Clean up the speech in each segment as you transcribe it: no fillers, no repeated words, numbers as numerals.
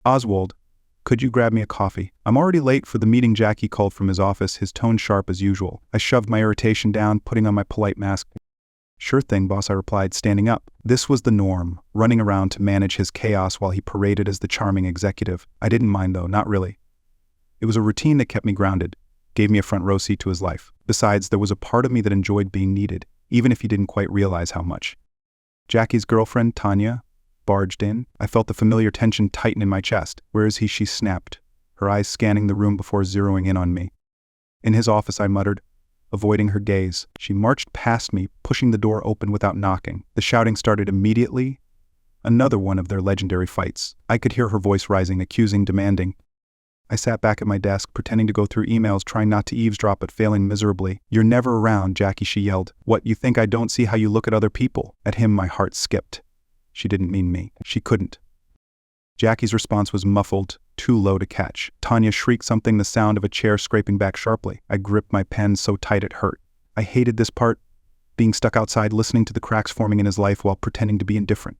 Oswald, could you grab me a coffee? I'm already late for the meeting. Jackie called from his office, his tone sharp as usual. I shoved my irritation down, putting on my polite mask. Sure thing, boss, I replied, standing up. This was the norm, running around to manage his chaos while he paraded as the charming executive. I didn't mind though, not really. It was a routine that kept me grounded, gave me a front row seat to his life. Besides, there was a part of me that enjoyed being needed, even if he didn't quite realize how much. Jackie's girlfriend, Tanya, barged in. I felt the familiar tension tighten in my chest. Where is he? She snapped, her eyes scanning the room before zeroing in on me. In his office, I muttered, avoiding her gaze. She marched past me, pushing the door open without knocking. The shouting started immediately. Another one of their legendary fights. I could hear her voice rising, accusing, demanding. I sat back at my desk, pretending to go through emails, trying not to eavesdrop but failing miserably. You're never around, Jackie, she yelled. What, you think I don't see how you look at other people? At him, my heart skipped. She didn't mean me. She couldn't. Jackie's response was muffled, too low to catch. Tanya shrieked something, the sound of a chair scraping back sharply. I gripped my pen so tight it hurt. I hated this part, being stuck outside listening to the cracks forming in his life while pretending to be indifferent.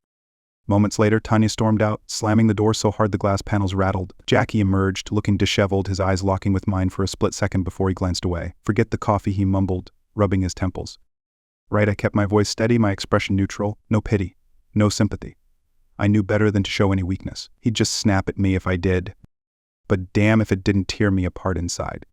Moments later, Tanya stormed out, slamming the door so hard the glass panels rattled. Jackie emerged, looking disheveled, his eyes locking with mine for a split second before he glanced away. Forget the coffee, he mumbled, rubbing his temples. Right, I kept my voice steady, my expression neutral. No pity, no sympathy. I knew better than to show any weakness. He'd just snap at me if I did. But damn if it didn't tear me apart inside.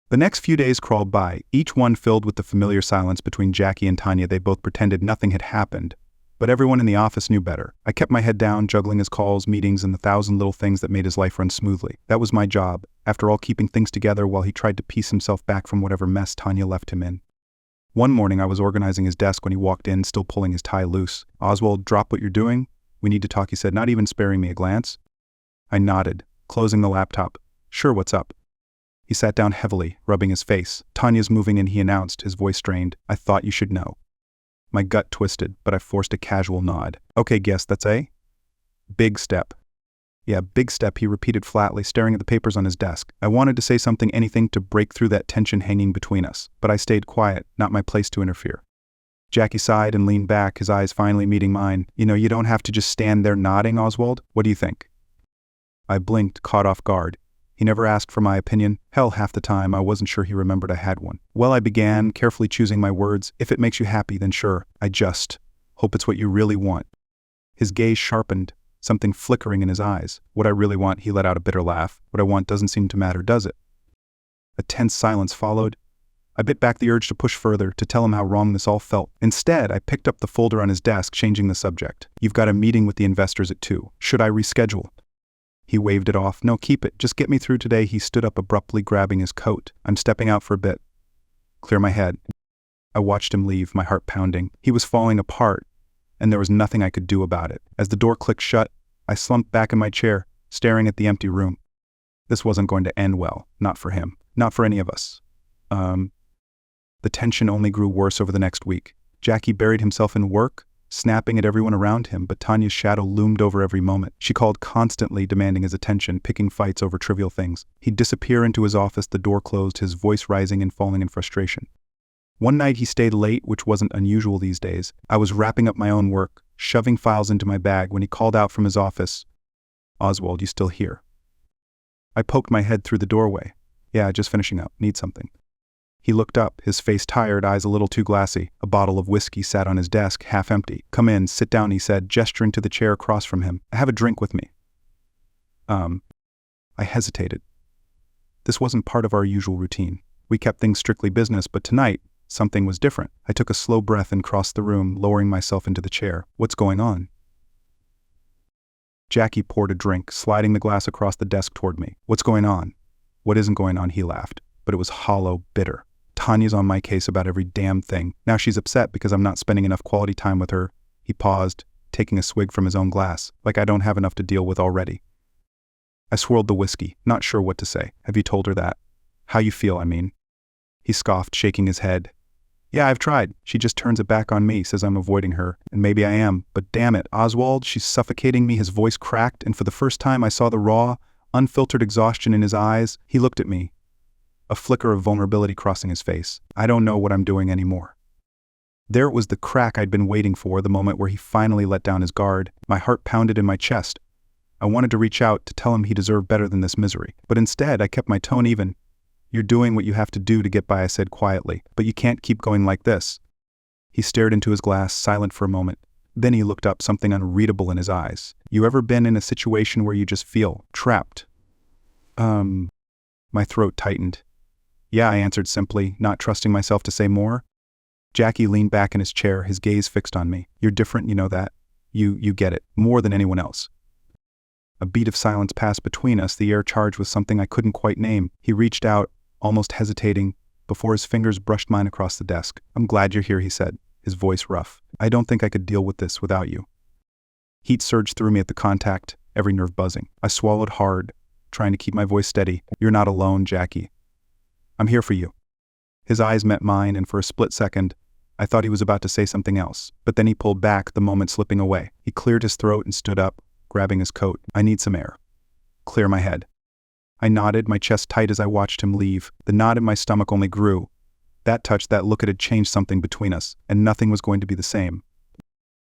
The next few days crawled by, each one filled with the familiar silence between Jackie and Tanya. They both pretended nothing had happened, but everyone in the office knew better. I kept my head down, juggling his calls, meetings, and the thousand little things that made his life run smoothly. That was my job, after all, keeping things together while he tried to piece himself back from whatever mess Tanya left him in. One morning I was organizing his desk when he walked in, still pulling his tie loose. Oswald, drop what you're doing. We need to talk, he said, not even sparing me a glance. I nodded, closing the laptop. Sure, what's up? He sat down heavily, rubbing his face. Tanya's moving in, he announced, his voice strained. I thought you should know. My gut twisted, but I forced a casual nod. Okay, guess that's a big step. Yeah, big step, he repeated flatly, staring at the papers on his desk. I wanted to say something, anything to break through that tension hanging between us, but I stayed quiet, not my place to interfere. Jackie sighed and leaned back, his eyes finally meeting mine. You know, you don't have to just stand there nodding, Oswald. What do you think? I blinked, caught off guard. He never asked for my opinion. Hell, half the time I wasn't sure he remembered I had one. Well, I began, carefully choosing my words. If it makes you happy, then sure. I just hope it's what you really want. His gaze sharpened, something flickering in his eyes. What I really want, he let out a bitter laugh. What I want doesn't seem to matter, does it? A tense silence followed. I bit back the urge to push further, to tell him how wrong this all felt. Instead, I picked up the folder on his desk, changing the subject. You've got a meeting with the investors at 2. Should I reschedule? He waved it off. No, keep it. Just get me through today. He stood up abruptly, grabbing his coat. I'm stepping out for a bit. Clear my head. I watched him leave, my heart pounding. He was falling apart, and there was nothing I could do about it. As the door clicked shut, I slumped back in my chair, staring at the empty room. This wasn't going to end well. Not for him. Not for any of us. The tension only grew worse over the next week. Jackie buried himself in work, snapping at everyone around him, but Tanya's shadow loomed over every moment. She called constantly, demanding his attention, picking fights over trivial things. He'd disappear into his office, the door closed, his voice rising and falling in frustration. One night he stayed late, which wasn't unusual these days. I was wrapping up my own work, shoving files into my bag, when he called out from his office. Oswald, you still here? I poked my head through the doorway. Yeah, just finishing up. Need something. He looked up, his face tired, eyes a little too glassy. A bottle of whiskey sat on his desk, half empty. Come in, sit down, he said, gesturing to the chair across from him. Have a drink with me. I hesitated. This wasn't part of our usual routine. We kept things strictly business, but tonight, something was different. I took a slow breath and crossed the room, lowering myself into the chair. What's going on? Jackie poured a drink, sliding the glass across the desk toward me. What's going on? What isn't going on, he laughed. But it was hollow, bitter. Tanya's on my case about every damn thing. Now she's upset because I'm not spending enough quality time with her. He paused, taking a swig from his own glass, like I don't have enough to deal with already. I swirled the whiskey, not sure what to say. Have you told her that? How you feel, I mean. He scoffed, shaking his head. Yeah, I've tried. She just turns it back on me, says I'm avoiding her, and maybe I am, but damn it, Oswald, she's suffocating me. His voice cracked, and for the first time I saw the raw, unfiltered exhaustion in his eyes. He looked at me, a flicker of vulnerability crossing his face. I don't know what I'm doing anymore. There it was, the crack I'd been waiting for, the moment where he finally let down his guard. My heart pounded in my chest. I wanted to reach out to tell him he deserved better than this misery. But instead, I kept my tone even. "You're doing what you have to do to get by," I said quietly, "but you can't keep going like this." He stared into his glass, silent for a moment. Then he looked up, something unreadable in his eyes. "You ever been in a situation where you just feel trapped?" My throat tightened. "Yeah," I answered simply, not trusting myself to say more. Jackie leaned back in his chair, his gaze fixed on me. "You're different, you know that. You get it, more than anyone else." A beat of silence passed between us, the air charged with something I couldn't quite name. He reached out, almost hesitating, before his fingers brushed mine across the desk. "I'm glad you're here," he said, his voice rough. "I don't think I could deal with this without you." Heat surged through me at the contact, every nerve buzzing. I swallowed hard, trying to keep my voice steady. "You're not alone, Jackie. I'm here for you." His eyes met mine, and for a split second, I thought he was about to say something else. But then he pulled back, the moment slipping away. He cleared his throat and stood up, grabbing his coat. "I need some air. Clear my head." I nodded, my chest tight as I watched him leave. The knot in my stomach only grew. That touch, that look, it had changed something between us, and nothing was going to be the same.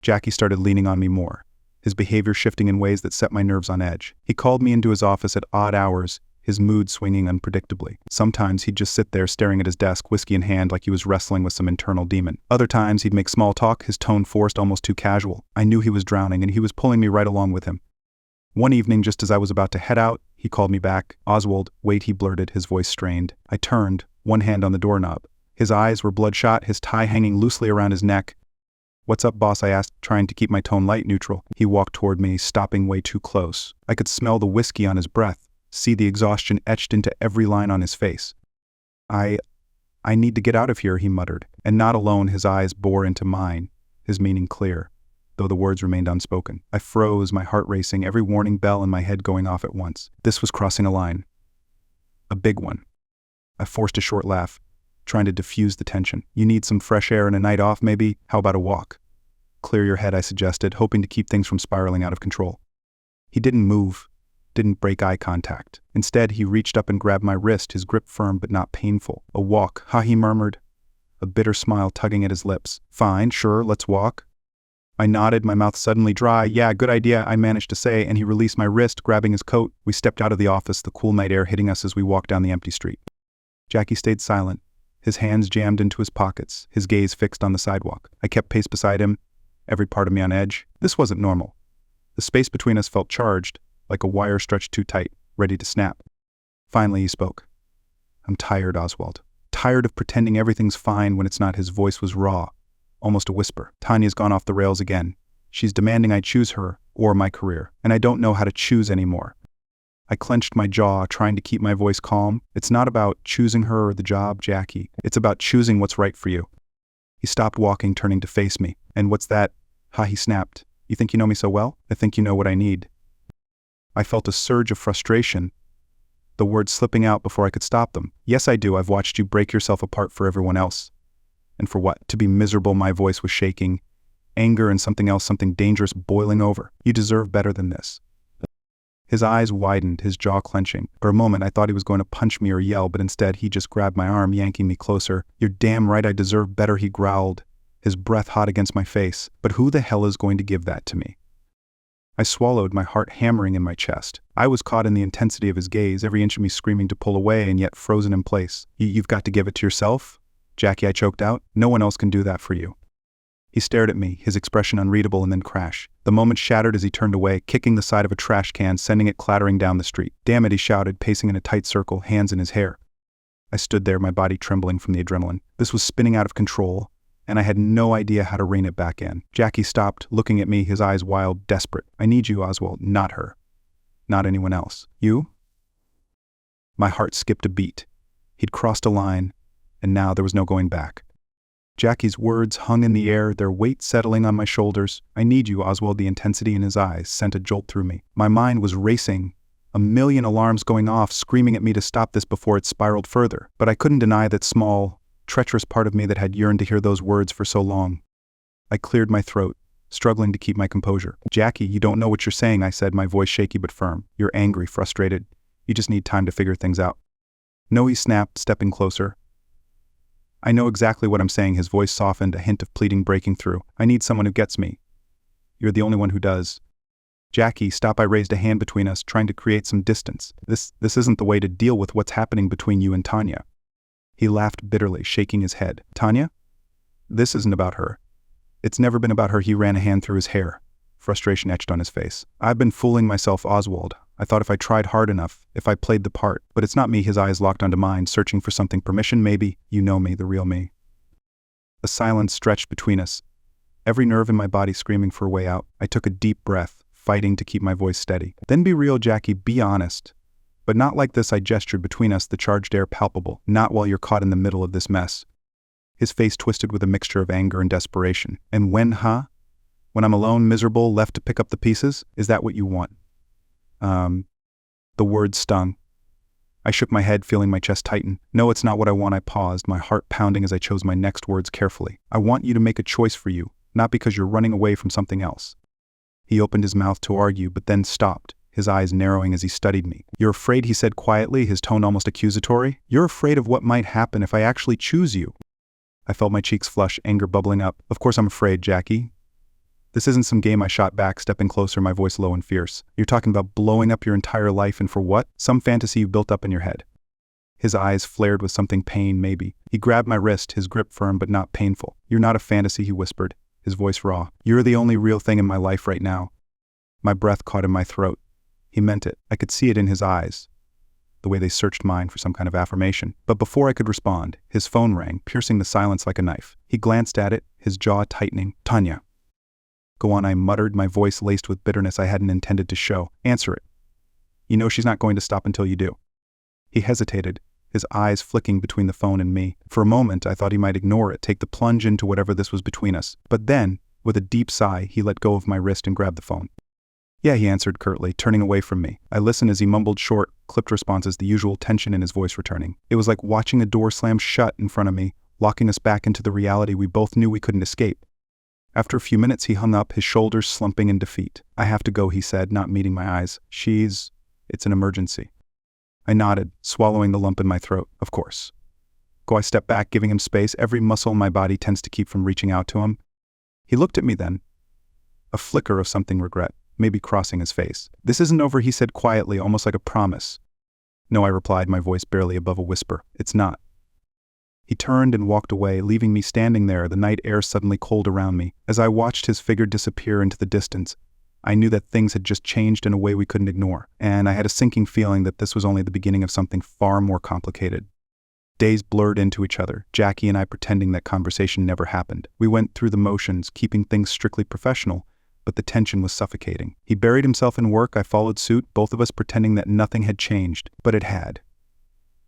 Jackie started leaning on me more, his behavior shifting in ways that set my nerves on edge. He called me into his office at odd hours, his mood swinging unpredictably. Sometimes he'd just sit there staring at his desk, whiskey in hand, like he was wrestling with some internal demon. Other times he'd make small talk, his tone forced, almost too casual. I knew he was drowning, and he was pulling me right along with him. One evening, just as I was about to head out, he called me back. "Oswald, wait," he blurted, his voice strained. I turned, one hand on the doorknob. His eyes were bloodshot, his tie hanging loosely around his neck. "What's up, boss?" I asked, trying to keep my tone light, neutral. He walked toward me, stopping way too close. I could smell the whiskey on his breath, see the exhaustion etched into every line on his face. I need to get out of here," he muttered. And not alone, his eyes bore into mine, his meaning clear, though the words remained unspoken. I froze, my heart racing, every warning bell in my head going off at once. This was crossing a line. A big one. I forced a short laugh, trying to diffuse the tension. "You need some fresh air and a night off, maybe? How about a walk?" "Clear your head," I suggested, hoping to keep things from spiraling out of control. He didn't move, didn't break eye contact. Instead, he reached up and grabbed my wrist, his grip firm but not painful. "A walk, huh?" he murmured, a bitter smile tugging at his lips. "Fine, sure, let's walk." I nodded, my mouth suddenly dry. "Yeah, good idea," I managed to say, and he released my wrist, grabbing his coat. We stepped out of the office, the cool night air hitting us as we walked down the empty street. Jackie stayed silent, his hands jammed into his pockets, his gaze fixed on the sidewalk. I kept pace beside him, every part of me on edge. This wasn't normal. The space between us felt charged, like a wire stretched too tight, ready to snap. Finally he spoke. "I'm tired, Oswald. Tired of pretending everything's fine when it's not." His voice was raw, almost a whisper. "Tanya's gone off the rails again. She's demanding I choose her or my career, and I don't know how to choose anymore." I clenched my jaw, trying to keep my voice calm. "It's not about choosing her or the job, Jackie. It's about choosing what's right for you." He stopped walking, turning to face me. "And what's that?" "Ha," he snapped. "You think you know me so well? I think you know what I need." I felt a surge of frustration, the words slipping out before I could stop them. "Yes, I do. I've watched you break yourself apart for everyone else." "And for what?" "To be miserable." My voice was shaking. Anger and something else, something dangerous, boiling over. "You deserve better than this." His eyes widened, his jaw clenching. For a moment I thought he was going to punch me or yell, but instead he just grabbed my arm, yanking me closer. "You're damn right I deserve better," he growled, his breath hot against my face. "But who the hell is going to give that to me?" I swallowed, my heart hammering in my chest. I was caught in the intensity of his gaze, every inch of me screaming to pull away and yet frozen in place. You've got to give it to yourself?" "Jackie," I choked out. "No one else can do that for you." He stared at me, his expression unreadable, and then crash. The moment shattered as he turned away, kicking the side of a trash can, sending it clattering down the street. "Damn it," he shouted, pacing in a tight circle, hands in his hair. I stood there, my body trembling from the adrenaline. This was spinning out of control, and I had no idea how to rein it back in. Jackie stopped, looking at me, his eyes wild, desperate. "I need you, Oswald, not her. Not anyone else. You?" My heart skipped a beat. He'd crossed a line, and now there was no going back. Jackie's words hung in the air, their weight settling on my shoulders. "I need you, Oswald." The intensity in his eyes sent a jolt through me. My mind was racing, a million alarms going off, screaming at me to stop this before it spiraled further. But I couldn't deny that small, treacherous part of me that had yearned to hear those words for so long. I cleared my throat, struggling to keep my composure. "Jackie, you don't know what you're saying," I said, my voice shaky but firm. "You're angry, frustrated. You just need time to figure things out." "No," he snapped, stepping closer. "I know exactly what I'm saying." His voice softened, a hint of pleading breaking through. "I need someone who gets me. You're the only one who does." Jackie, stop. I raised a hand between us, trying to create some distance. This isn't the way to deal with what's happening between you and Tanya. He laughed bitterly, shaking his head. Tanya? This isn't about her. It's never been about her. He ran a hand through his hair. Frustration etched on his face. I've been fooling myself, Oswald. I thought if I tried hard enough, if I played the part. But it's not me. His eyes locked onto mine, searching for something. Permission, maybe. You know me, the real me. A silence stretched between us, every nerve in my body screaming for a way out. I took a deep breath, fighting to keep my voice steady. Then be real, Jackie, be honest. But not like this. I gestured between us, the charged air palpable. Not while you're caught in the middle of this mess. His face twisted with a mixture of anger and desperation. And when, huh? When I'm alone, miserable, left to pick up the pieces? Is that what you want? The words stung. I shook my head, feeling my chest tighten. No, it's not what I want. I paused, my heart pounding as I chose my next words carefully. I want you to make a choice for you, not because you're running away from something else. He opened his mouth to argue, but then stopped, his eyes narrowing as he studied me. You're afraid, he said quietly, his tone almost accusatory. You're afraid of what might happen if I actually choose you. I felt my cheeks flush, anger bubbling up. Of course I'm afraid, Jackie. This isn't some game, I shot back, stepping closer, my voice low and fierce. You're talking about blowing up your entire life, and for what? Some fantasy you built up in your head. His eyes flared with something pain, maybe. He grabbed my wrist, his grip firm but not painful. You're not a fantasy, he whispered, his voice raw. You're the only real thing in my life right now. My breath caught in my throat. He meant it. I could see it in his eyes, the way they searched mine for some kind of affirmation. But before I could respond, his phone rang, piercing the silence like a knife. He glanced at it, his jaw tightening. Tanya. Go on, I muttered, my voice laced with bitterness I hadn't intended to show. Answer it. You know she's not going to stop until you do. He hesitated, his eyes flicking between the phone and me. For a moment, I thought he might ignore it, take the plunge into whatever this was between us. But then, with a deep sigh, he let go of my wrist and grabbed the phone. Yeah, he answered curtly, turning away from me. I listened as he mumbled short, clipped responses, the usual tension in his voice returning. It was like watching a door slam shut in front of me, locking us back into the reality we both knew we couldn't escape. After a few minutes, he hung up, his shoulders slumping in defeat. I have to go, he said, not meeting my eyes. It's an emergency. I nodded, swallowing the lump in my throat. Of course. Go, I stepped back, giving him space. Every muscle in my body tense to keep from reaching out to him. He looked at me then. A flicker of something regret, maybe crossing his face. This isn't over, he said quietly, almost like a promise. No, I replied, my voice barely above a whisper. It's not. He turned and walked away, leaving me standing there, the night air suddenly cold around me. As I watched his figure disappear into the distance, I knew that things had just changed in a way we couldn't ignore, and I had a sinking feeling that this was only the beginning of something far more complicated. Days blurred into each other, Jackie and I pretending that conversation never happened. We went through the motions, keeping things strictly professional, but the tension was suffocating. He buried himself in work, I followed suit, both of us pretending that nothing had changed, but it had.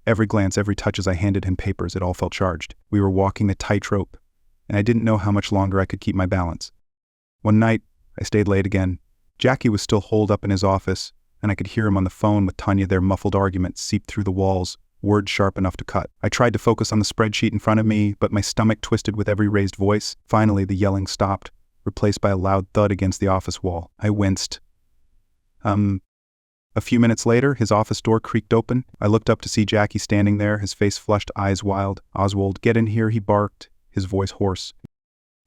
Every glance, every touch as I handed him papers, it all felt charged. We were walking a tightrope, and I didn't know how much longer I could keep my balance. One night, I stayed late again. Jackie was still holed up in his office, and I could hear him on the phone with Tanya. Their muffled argument seeped through the walls, words sharp enough to cut. I tried to focus on the spreadsheet in front of me, but my stomach twisted with every raised voice. Finally, the yelling stopped, replaced by a loud thud against the office wall. I winced. A few minutes later, his office door creaked open. I looked up to see Jackie standing there, his face flushed, eyes wild. Oswald, get in here, he barked, his voice hoarse.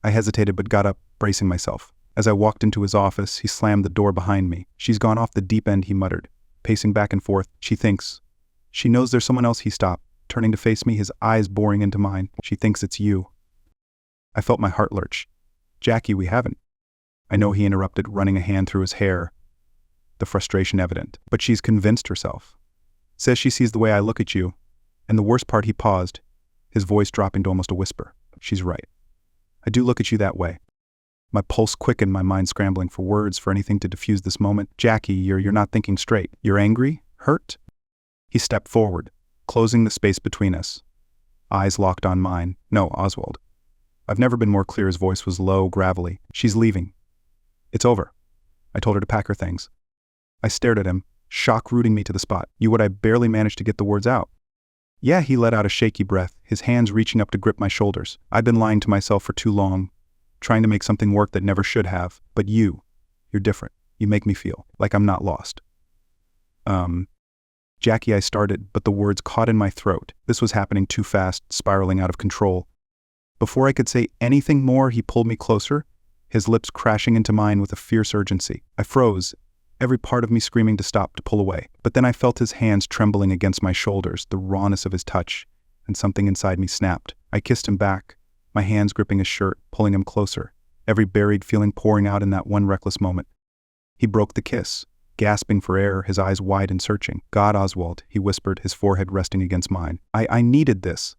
I hesitated but got up, bracing myself. As I walked into his office, he slammed the door behind me. She's gone off the deep end, he muttered, pacing back and forth. She knows there's someone else. He stopped, turning to face me, his eyes boring into mine. She thinks it's you. I felt my heart lurch. Jackie, we haven't. I know, he interrupted, running a hand through his hair, the frustration evident. But she's convinced herself. Says she sees the way I look at you. And the worst part, he paused, his voice dropping to almost a whisper. She's right. I do look at you that way. My pulse quickened, my mind scrambling for words, for anything to diffuse this moment. Jackie, you're not thinking straight. You're angry? Hurt? He stepped forward, closing the space between us. Eyes locked on mine. No, Oswald. I've never been more clear. His voice was low, gravelly. She's leaving. It's over. I told her to pack her things. I stared at him, shock rooting me to the spot. I barely managed to get the words out. Yeah, he let out a shaky breath, his hands reaching up to grip my shoulders. I'd been lying to myself for too long, trying to make something work that never should have. But you're different. You make me feel like I'm not lost. Jackie, I started, but the words caught in my throat. This was happening too fast, spiraling out of control. Before I could say anything more, he pulled me closer, his lips crashing into mine with a fierce urgency. I froze, every part of me screaming to stop, to pull away. But then I felt his hands trembling against my shoulders, the rawness of his touch, and something inside me snapped. I kissed him back, my hands gripping his shirt, pulling him closer, every buried feeling pouring out in that one reckless moment. He broke the kiss, gasping for air, his eyes wide and searching. "God, Oswald," he whispered, his forehead resting against mine. I needed this.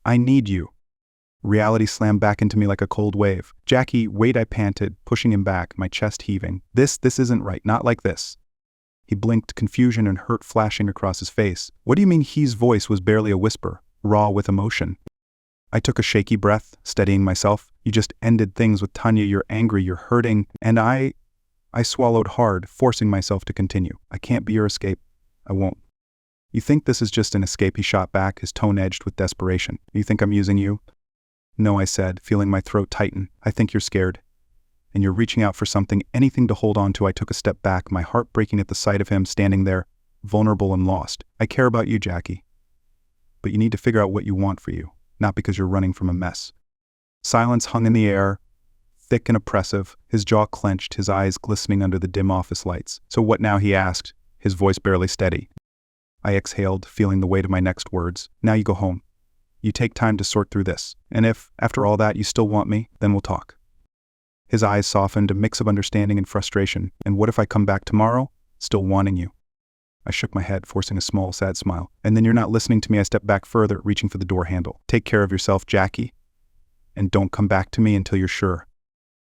I need you." Reality slammed back into me like a cold wave. "Jackie, wait," I panted, pushing him back, my chest heaving. This isn't right, not like this." He blinked, confusion and hurt flashing across his face. "What do you mean?" His voice was barely a whisper, raw with emotion. I took a shaky breath, steadying myself. "You just ended things with Tanya, you're angry, you're hurting, and I swallowed hard, forcing myself to continue. "I can't be your escape. I won't." "You think this is just an escape?" he shot back, his tone edged with desperation. "You think I'm using you?" "No," I said, feeling my throat tighten. "I think you're scared. And you're reaching out for something, anything to hold on to." I took a step back, my heart breaking at the sight of him standing there, vulnerable and lost. "I care about you, Jackie. But you need to figure out what you want for you, not because you're running from a mess." Silence hung in the air, thick and oppressive, his jaw clenched, his eyes glistening under the dim office lights. "So what now?" he asked, his voice barely steady. I exhaled, feeling the weight of my next words. "Now you go home. You take time to sort through this. And if, after all that, you still want me, then we'll talk." His eyes softened, a mix of understanding and frustration. "And what if I come back tomorrow, still wanting you?" I shook my head, forcing a small, sad smile. "And then you're not listening to me." I stepped back further, reaching for the door handle. "Take care of yourself, Jackie. And don't come back to me until you're sure."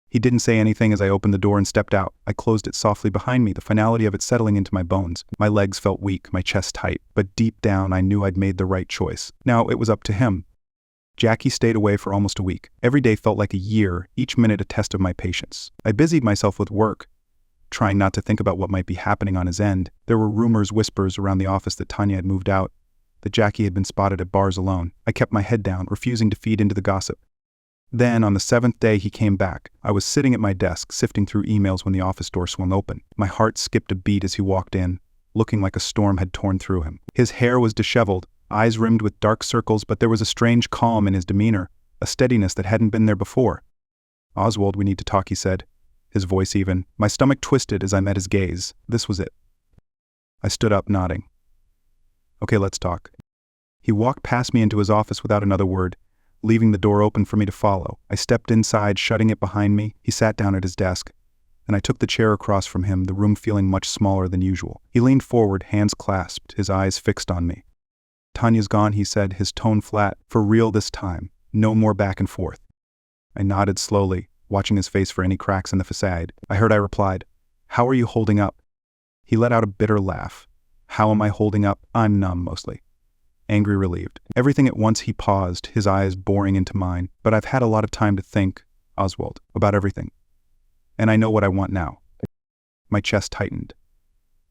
He didn't say anything as I opened the door and stepped out. I closed it softly behind me, the finality of it settling into my bones. My legs felt weak, my chest tight, but deep down I knew I'd made the right choice. Now it was up to him. Jackie stayed away for almost a week. Every day felt like a year, each minute a test of my patience. I busied myself with work, trying not to think about what might be happening on his end. There were rumors, whispers around the office that Tanya had moved out, that Jackie had been spotted at bars alone. I kept my head down, refusing to feed into the gossip. Then, on the 7th day, he came back. I was sitting at my desk, sifting through emails when the office door swung open. My heart skipped a beat as he walked in, looking like a storm had torn through him. His hair was disheveled, eyes rimmed with dark circles, but there was a strange calm in his demeanor, a steadiness that hadn't been there before. "Oswald, we need to talk," he said, his voice even. My stomach twisted as I met his gaze. This was it. I stood up, nodding. "Okay, let's talk." He walked past me into his office without another word, leaving the door open for me to follow. I stepped inside, shutting it behind me. He sat down at his desk, and I took the chair across from him, the room feeling much smaller than usual. He leaned forward, hands clasped, his eyes fixed on me. "Tanya's gone," he said, his tone flat. "For real this time. No more back and forth." I nodded slowly, watching his face for any cracks in the facade. I replied, "How are you holding up?" He let out a bitter laugh. "How am I holding up? I'm numb, mostly." Angry, relieved. Everything at once. He paused, his eyes boring into mine. "But I've had a lot of time to think, Oswald, about everything. And I know what I want now." My chest tightened.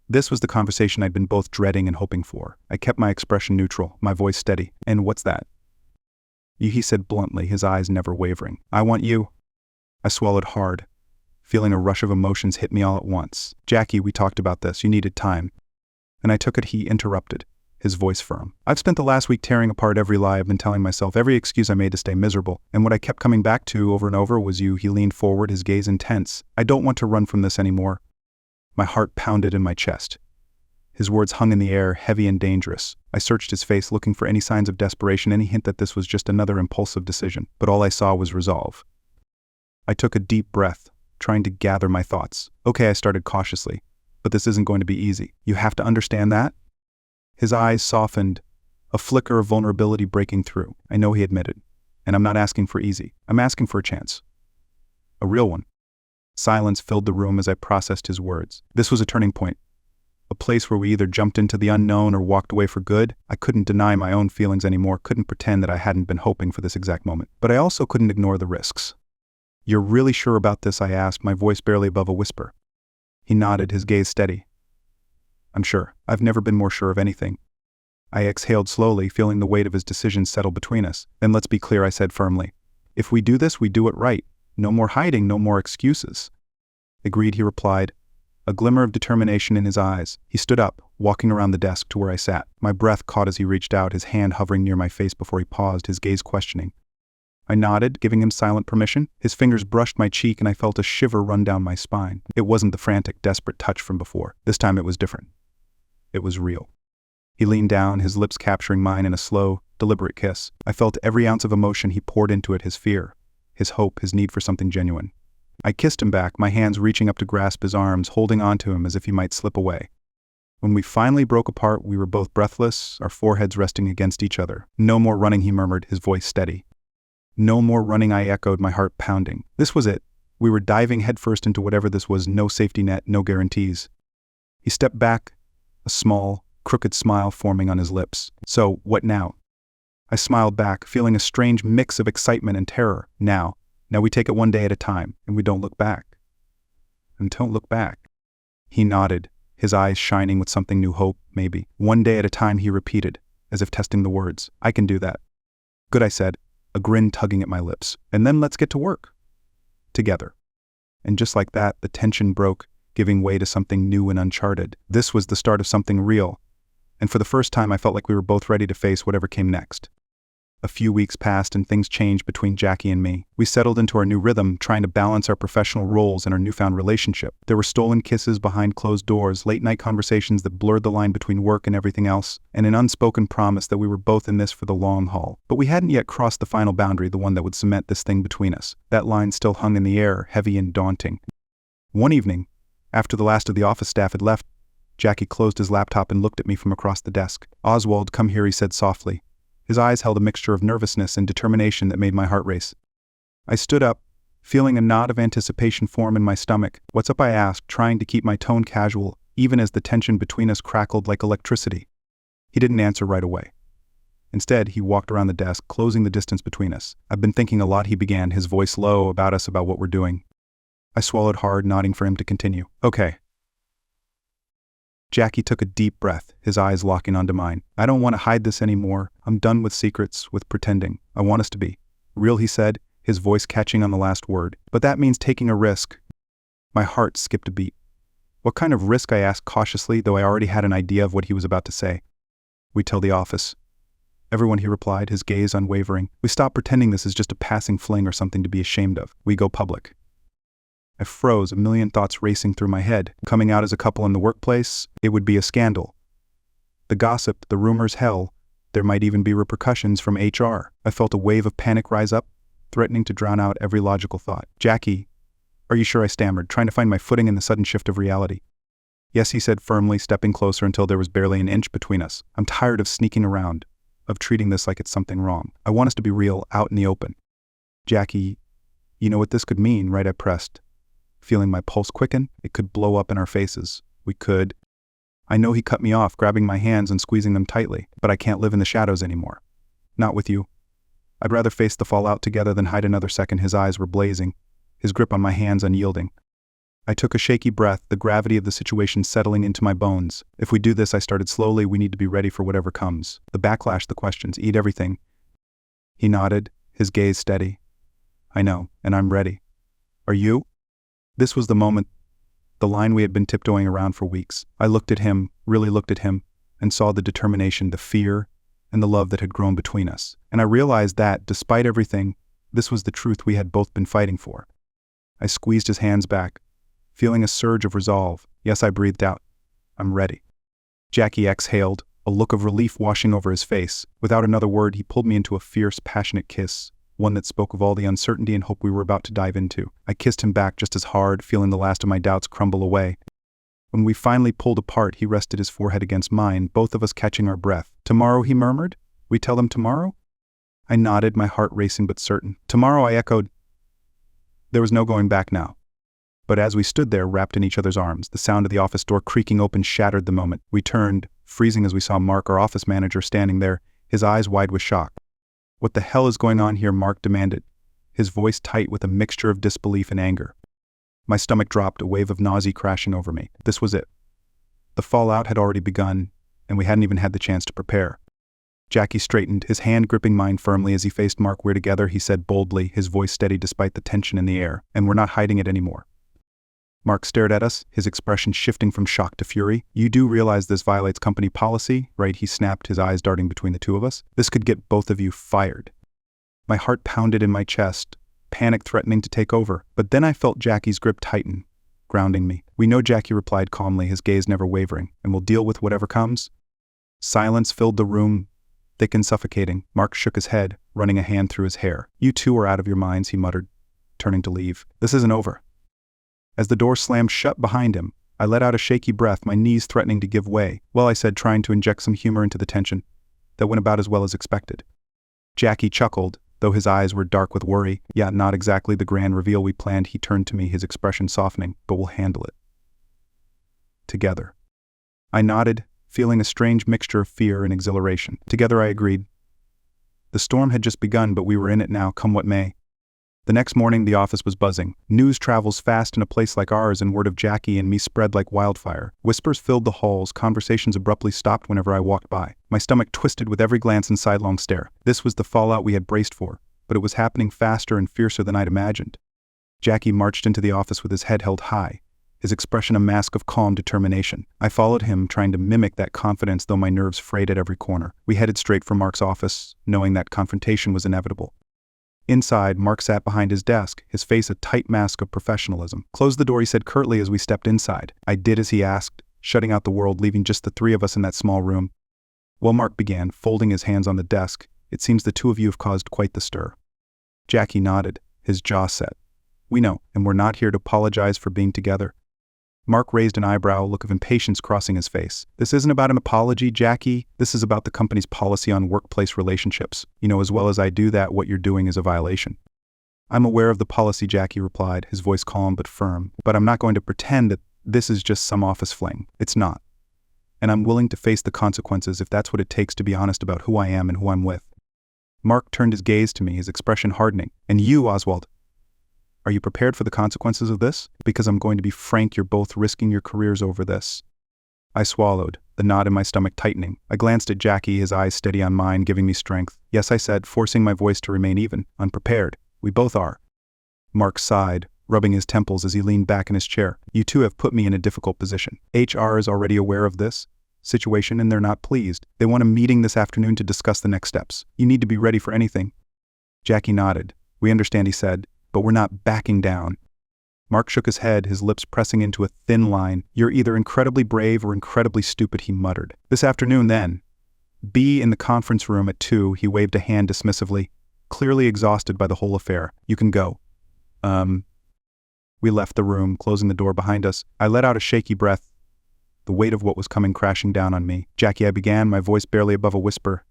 This was the conversation I'd been both dreading and hoping for. I kept my expression neutral, my voice steady. "And what's that?" "You," he said bluntly, his eyes never wavering. "I want you." I swallowed hard, feeling a rush of emotions hit me all at once. "Jackie, we talked about this. You needed time." And I took it. He interrupted, his voice firm. "I've spent the last week tearing apart every lie I've been telling myself, every excuse I made to stay miserable, and what I kept coming back to over and over was you." He leaned forward, his gaze intense. "I don't want to run from this anymore." My heart pounded in my chest. His words hung in the air, heavy and dangerous. I searched his face, looking for any signs of desperation, any hint that this was just another impulsive decision, but all I saw was resolve. I took a deep breath, trying to gather my thoughts. "Okay," I started cautiously, "but this isn't going to be easy. You have to understand that." His eyes softened, a flicker of vulnerability breaking through. "I know," he admitted, "and I'm not asking for easy. I'm asking for a chance. A real one." Silence filled the room as I processed his words. This was a turning point, a place where we either jumped into the unknown or walked away for good. I couldn't deny my own feelings anymore, couldn't pretend that I hadn't been hoping for this exact moment. But I also couldn't ignore the risks. "You're really sure about this?" I asked, my voice barely above a whisper. He nodded, his gaze steady. "I'm sure. I've never been more sure of anything." I exhaled slowly, feeling the weight of his decision settle between us. "Then let's be clear," I said firmly. "If we do this, we do it right. No more hiding, no more excuses." "Agreed," he replied, a glimmer of determination in his eyes. He stood up, walking around the desk to where I sat. My breath caught as he reached out, his hand hovering near my face before he paused, his gaze questioning. I nodded, giving him silent permission. His fingers brushed my cheek and I felt a shiver run down my spine. It wasn't the frantic, desperate touch from before. This time it was different. It was real. He leaned down, his lips capturing mine in a slow, deliberate kiss. I felt every ounce of emotion he poured into it, his fear, his hope, his need for something genuine. I kissed him back, my hands reaching up to grasp his arms, holding on to him as if he might slip away. When we finally broke apart, we were both breathless, our foreheads resting against each other. "No more running," he murmured, his voice steady. "No more running," I echoed, my heart pounding. This was it. We were diving headfirst into whatever this was, no safety net, no guarantees. He stepped back, a small, crooked smile forming on his lips. "So, what now?" I smiled back, feeling a strange mix of excitement and terror. Now we take it one day at a time, and we don't look back. And don't look back. He nodded, his eyes shining with something new, hope, maybe. "One day at a time," he repeated, as if testing the words. "I can do that." "Good," I said, a grin tugging at my lips. "And then let's get to work. Together." And just like that, the tension broke, giving way to something new and uncharted. This was the start of something real, and for the first time I felt like we were both ready to face whatever came next. A few weeks passed and things changed between Jackie and me. We settled into our new rhythm, trying to balance our professional roles and our newfound relationship. There were stolen kisses behind closed doors, late-night conversations that blurred the line between work and everything else, and an unspoken promise that we were both in this for the long haul. But we hadn't yet crossed the final boundary, the one that would cement this thing between us. That line still hung in the air, heavy and daunting. One evening, after the last of the office staff had left, Jackie closed his laptop and looked at me from across the desk. "Oswald, come here," he said softly. His eyes held a mixture of nervousness and determination that made my heart race. I stood up, feeling a knot of anticipation form in my stomach. "What's up?" I asked, trying to keep my tone casual, even as the tension between us crackled like electricity. He didn't answer right away. Instead, he walked around the desk, closing the distance between us. "I've been thinking a lot," he began, his voice low, about what we're doing. I swallowed hard, nodding for him to continue. "Okay." Jackie took a deep breath, his eyes locking onto mine. "I don't want to hide this anymore. I'm done with secrets, with pretending. I want us to be real," he said, his voice catching on the last word. "But that means taking a risk." My heart skipped a beat. "What kind of risk?" I asked cautiously, though I already had an idea of what he was about to say. "We tell the office." "Everyone," he replied, his gaze unwavering. "We stop pretending this is just a passing fling or something to be ashamed of. We go public." I froze, a million thoughts racing through my head. Coming out as a couple in the workplace, it would be a scandal. The gossip, the rumors, hell, there might even be repercussions from HR. I felt a wave of panic rise up, threatening to drown out every logical thought. "Jackie, are you sure?" I stammered, trying to find my footing in the sudden shift of reality. "Yes," he said firmly, stepping closer until there was barely an inch between us. "I'm tired of sneaking around, of treating this like it's something wrong. I want us to be real, out in the open." "Jackie, you know what this could mean, right?" I pressed, feeling my pulse quicken. "It could blow up in our faces. We could." I know he cut me off, grabbing my hands and squeezing them tightly. "But I can't live in the shadows anymore. Not with you. I'd rather face the fallout together than hide another second." His eyes were blazing, his grip on my hands unyielding. I took a shaky breath, the gravity of the situation settling into my bones. "If we do this," I started slowly, "we need to be ready for whatever comes. The backlash, the questions, eat everything." He nodded, his gaze steady. "I know, and I'm ready. Are you?" This was the moment, the line we had been tiptoeing around for weeks. I looked at him, really looked at him, and saw the determination, the fear, and the love that had grown between us. And I realized that, despite everything, this was the truth we had both been fighting for. I squeezed his hands back, feeling a surge of resolve. "Yes," I breathed out. "I'm ready." Jackie exhaled, a look of relief washing over his face. Without another word, he pulled me into a fierce, passionate kiss, one that spoke of all the uncertainty and hope we were about to dive into. I kissed him back just as hard, feeling the last of my doubts crumble away. When we finally pulled apart, he rested his forehead against mine, both of us catching our breath. "Tomorrow," he murmured. "We tell them tomorrow?" I nodded, my heart racing but certain. "Tomorrow," I echoed. There was no going back now. But as we stood there, wrapped in each other's arms, the sound of the office door creaking open shattered the moment. We turned, freezing as we saw Mark, our office manager, standing there, his eyes wide with shock. "What the hell is going on here?" Mark demanded, his voice tight with a mixture of disbelief and anger. My stomach dropped, a wave of nausea crashing over me. This was it. The fallout had already begun, and we hadn't even had the chance to prepare. Jackie straightened, his hand gripping mine firmly as he faced Mark. "We're together," he said boldly, his voice steady despite the tension in the air, "and we're not hiding it anymore." Mark stared at us, his expression shifting from shock to fury. "You do realize this violates company policy, right?" He snapped, his eyes darting between the two of us. "This could get both of you fired." My heart pounded in my chest, panic threatening to take over. But then I felt Jackie's grip tighten, grounding me. "We know," Jackie replied calmly, his gaze never wavering, "and we'll deal with whatever comes." Silence filled the room, thick and suffocating. Mark shook his head, running a hand through his hair. "You two are out of your minds," he muttered, turning to leave. "This isn't over." As the door slammed shut behind him, I let out a shaky breath, my knees threatening to give way. "Well," I said, trying to inject some humor into the tension. "That went about as well as expected." Jackie chuckled, though his eyes were dark with worry. "Yeah, not exactly the grand reveal we planned." He turned to me, his expression softening. "But we'll handle it together." I nodded, feeling a strange mixture of fear and exhilaration. Together, I agreed. The storm had just begun, but we were in it now, come what may. The next morning, the office was buzzing. News travels fast in a place like ours, and word of Jackie and me spread like wildfire. Whispers filled the halls, conversations abruptly stopped whenever I walked by. My stomach twisted with every glance and sidelong stare. This was the fallout we had braced for, but it was happening faster and fiercer than I'd imagined. Jackie marched into the office with his head held high, his expression a mask of calm determination. I followed him, trying to mimic that confidence, though my nerves frayed at every corner. We headed straight for Mark's office, knowing that confrontation was inevitable. Inside, Mark sat behind his desk, his face a tight mask of professionalism. "Close the door," he said curtly as we stepped inside. I did as he asked, shutting out the world, leaving just the three of us in that small room. "Well," Mark began, folding his hands on the desk, "it seems the two of you have caused quite the stir." Jackie nodded, his jaw set. "We know, and we're not here to apologize for being together." Mark raised an eyebrow, a look of impatience crossing his face. "This isn't about an apology, Jackie. This is about the company's policy on workplace relationships. You know as well as I do that what you're doing is a violation." "I'm aware of the policy," Jackie replied, his voice calm but firm. "But I'm not going to pretend that this is just some office fling. It's not. And I'm willing to face the consequences if that's what it takes to be honest about who I am and who I'm with." Mark turned his gaze to me, his expression hardening. "And you, Oswald? Are you prepared for the consequences of this? Because I'm going to be frank, you're both risking your careers over this." I swallowed, the knot in my stomach tightening. I glanced at Jackie, his eyes steady on mine, giving me strength. "Yes," I said, forcing my voice to remain even. "Unprepared. We both are." Mark sighed, rubbing his temples as he leaned back in his chair. "You two have put me in a difficult position. HR is already aware of this situation and they're not pleased. They want a meeting this afternoon to discuss the next steps. You need to be ready for anything." Jackie nodded. "We understand," he said, "but we're not backing down." Mark shook his head, his lips pressing into a thin line. "You're either incredibly brave or incredibly stupid," he muttered. "This afternoon, then. Be in the conference room at 2, he waved a hand dismissively, clearly exhausted by the whole affair. "You can go." We left the room, closing the door behind us. I let out a shaky breath, the weight of what was coming crashing down on me. "Jackie," I began, my voice barely above a whisper.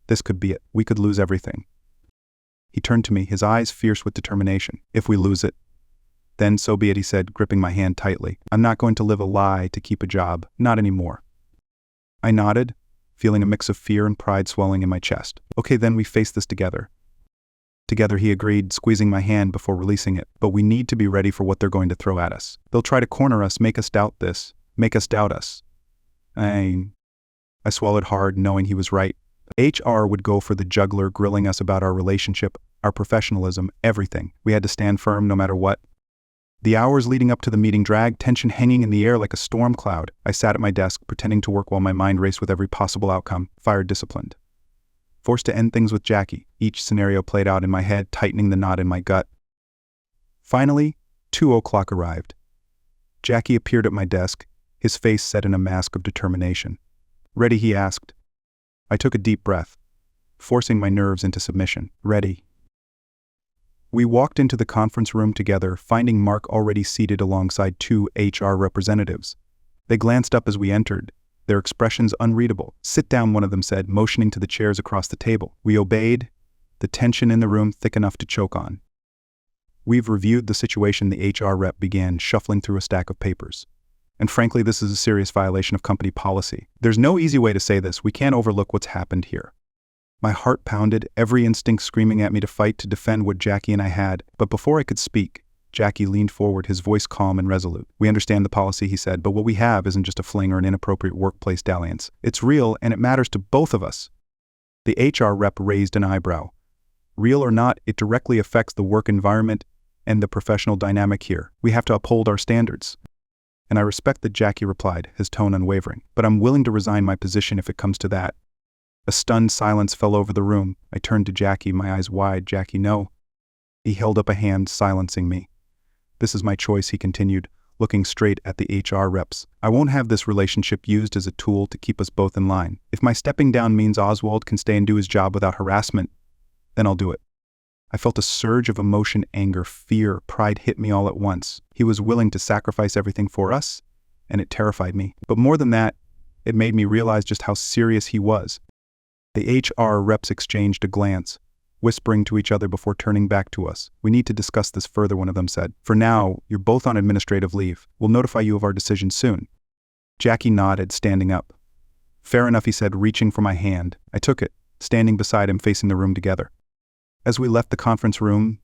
"This could be it. We could lose everything." He turned to me, his eyes fierce with determination. "If we lose it, then so be it," he said, gripping my hand tightly. "I'm not going to live a lie to keep a job. Not anymore." I nodded, feeling a mix of fear and pride swelling in my chest. "Okay, then we face this together." "Together," he agreed, squeezing my hand before releasing it. "But we need to be ready for what they're going to throw at us. They'll try to corner us, make us doubt this, make us doubt us." I swallowed hard, knowing he was right. HR would go for the jugular, grilling us about our relationship, our professionalism, everything. We had to stand firm no matter what. The hours leading up to the meeting dragged, tension hanging in the air like a storm cloud. I sat at my desk, pretending to work while my mind raced with every possible outcome. Fired disciplined. Forced to end things with Jackie. Each scenario played out in my head, tightening the knot in my gut. Finally, 2:00 arrived. Jackie appeared at my desk, his face set in a mask of determination. "Ready?" he asked. I took a deep breath, forcing my nerves into submission. "Ready." We walked into the conference room together, finding Mark already seated alongside 2 HR representatives. They glanced up as we entered, their expressions unreadable. "Sit down," one of them said, motioning to the chairs across the table. We obeyed, the tension in the room thick enough to choke on. "We've reviewed the situation," the HR rep began, shuffling through a stack of papers. "And frankly, this is a serious violation of company policy. There's no easy way to say this. We can't overlook what's happened here." My heart pounded, every instinct screaming at me to fight to defend what Jackie and I had. But before I could speak, Jackie leaned forward, his voice calm and resolute. "We understand the policy," he said, "but what we have isn't just a fling or an inappropriate workplace dalliance. It's real, and it matters to both of us." The HR rep raised an eyebrow. "Real or not, it directly affects the work environment and the professional dynamic here. We have to uphold our standards." "And I respect that," Jackie replied, his tone unwavering. "But I'm willing to resign my position if it comes to that." A stunned silence fell over the room. I turned to Jackie, my eyes wide. Jackie, no. He held up a hand, silencing me. This is my choice, he continued, looking straight at the HR reps. I won't have this relationship used as a tool to keep us both in line. If my stepping down means Oswald can stay and do his job without harassment, then I'll do it. I felt a surge of emotion, anger, fear, pride hit me all at once. He was willing to sacrifice everything for us, and it terrified me. But more than that, it made me realize just how serious he was. The HR reps exchanged a glance, whispering to each other before turning back to us. We need to discuss this further, one of them said. For now, you're both on administrative leave. We'll notify you of our decision soon. Jackie nodded, standing up. Fair enough, he said, reaching for my hand. I took it, standing beside him, facing the room together. As we left the conference room,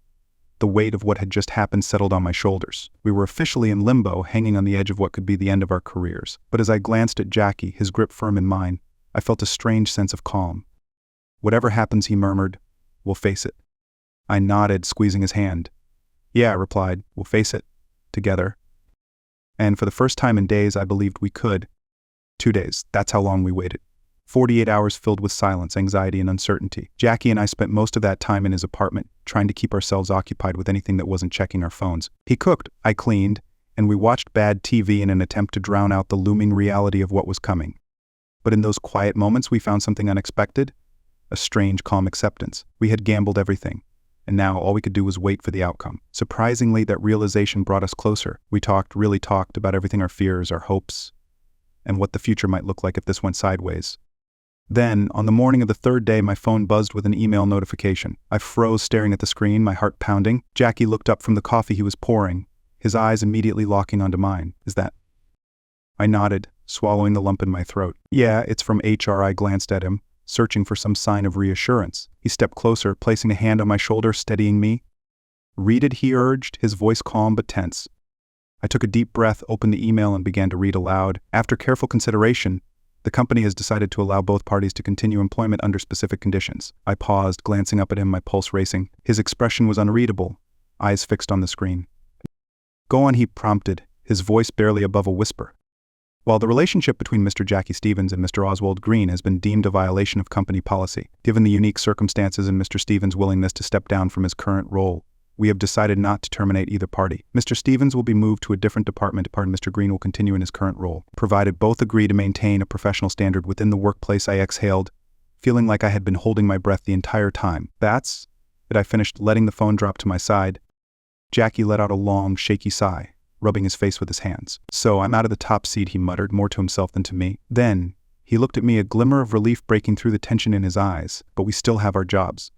the weight of what had just happened settled on my shoulders. We were officially in limbo, hanging on the edge of what could be the end of our careers. But as I glanced at Jackie, his grip firm in mine, I felt a strange sense of calm. Whatever happens, he murmured, we'll face it. I nodded, squeezing his hand. Yeah, I replied, we'll face it. Together. And for the first time in days, I believed we could. 2 days, that's how long we waited. 48 hours filled with silence, anxiety, and uncertainty. Jackie and I spent most of that time in his apartment, trying to keep ourselves occupied with anything that wasn't checking our phones. He cooked, I cleaned, and we watched bad TV in an attempt to drown out the looming reality of what was coming. But in those quiet moments, we found something unexpected, a strange, calm acceptance. We had gambled everything, and now all we could do was wait for the outcome. Surprisingly, that realization brought us closer. We really talked about everything, our fears, our hopes, and what the future might look like if this went sideways. Then, on the morning of the third day, my phone buzzed with an email notification. I froze, staring at the screen, my heart pounding. Jackie looked up from the coffee he was pouring, his eyes immediately locking onto mine. Is that? I nodded, swallowing the lump in my throat. Yeah, it's from HR. I glanced at him, searching for some sign of reassurance. He stepped closer, placing a hand on my shoulder, steadying me. Read it, he urged, his voice calm but tense. I took a deep breath, opened the email, and began to read aloud. After careful consideration, the company has decided to allow both parties to continue employment under specific conditions. I paused, glancing up at him, my pulse racing. His expression was unreadable, eyes fixed on the screen. Go on, he prompted, his voice barely above a whisper. While the relationship between Mr. Jackie Stevens and Mr. Oswald Green has been deemed a violation of company policy, given the unique circumstances and Mr. Stevens' willingness to step down from his current role, we have decided not to terminate either party. Mr. Stevens will be moved to a different department. Mr. Green will continue in his current role, provided both agree to maintain a professional standard within the workplace. I exhaled, feeling like I had been holding my breath the entire time. That's it, I finished, letting the phone drop to my side. Jackie let out a long, shaky sigh, rubbing his face with his hands. So I'm out of the top seat, he muttered, more to himself than to me. Then he looked at me, a glimmer of relief breaking through the tension in his eyes. But we still have our jobs.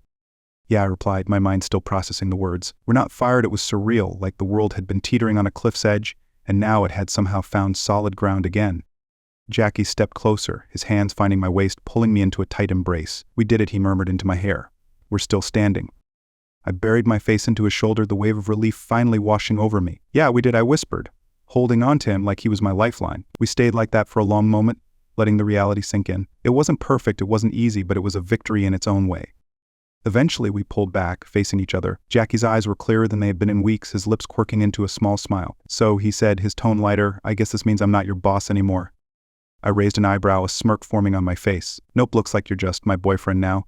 Yeah, I replied, my mind still processing the words. We're not fired. It was surreal, like the world had been teetering on a cliff's edge, and now it had somehow found solid ground again. Jackie stepped closer, his hands finding my waist, pulling me into a tight embrace. We did it, he murmured into my hair. We're still standing. I buried my face into his shoulder, the wave of relief finally washing over me. Yeah, we did, I whispered, holding on to him like he was my lifeline. We stayed like that for a long moment, letting the reality sink in. It wasn't perfect, it wasn't easy, but it was a victory in its own way. Eventually, we pulled back, facing each other. Jackie's eyes were clearer than they had been in weeks, his lips quirking into a small smile. So, he said, his tone lighter, I guess this means I'm not your boss anymore. I raised an eyebrow, a smirk forming on my face. Nope, looks like you're just my boyfriend now.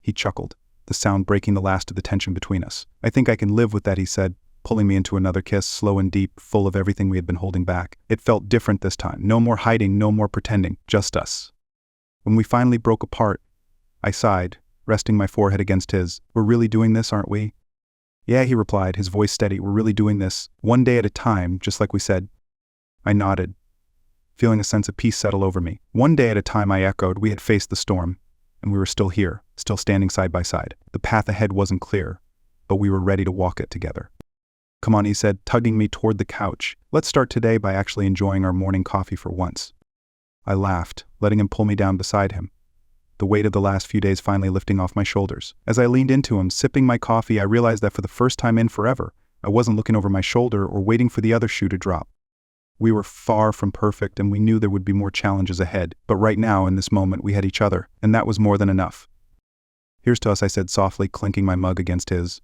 He chuckled, the sound breaking the last of the tension between us. I think I can live with that, he said, pulling me into another kiss, slow and deep, full of everything we had been holding back. It felt different this time. No more hiding, no more pretending, just us. When we finally broke apart, I sighed, resting my forehead against his. We're really doing this, aren't we? Yeah, he replied, his voice steady. We're really doing this, one day at a time, just like we said. I nodded, feeling a sense of peace settle over me. One day at a time, I echoed. We had faced the storm, and we were still here, still standing side by side. The path ahead wasn't clear, but we were ready to walk it together. Come on, he said, tugging me toward the couch. Let's start today by actually enjoying our morning coffee for once. I laughed, letting him pull me down beside him, the weight of the last few days finally lifting off my shoulders. As I leaned into him, sipping my coffee, I realized that for the first time in forever, I wasn't looking over my shoulder or waiting for the other shoe to drop. We were far from perfect, and we knew there would be more challenges ahead. But right now, in this moment, we had each other, and that was more than enough. Here's to us, I said softly, clinking my mug against his.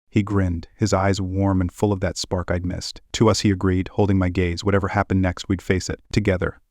He grinned, his eyes warm and full of that spark I'd missed. To us, he agreed, holding my gaze. Whatever happened next, we'd face it, together.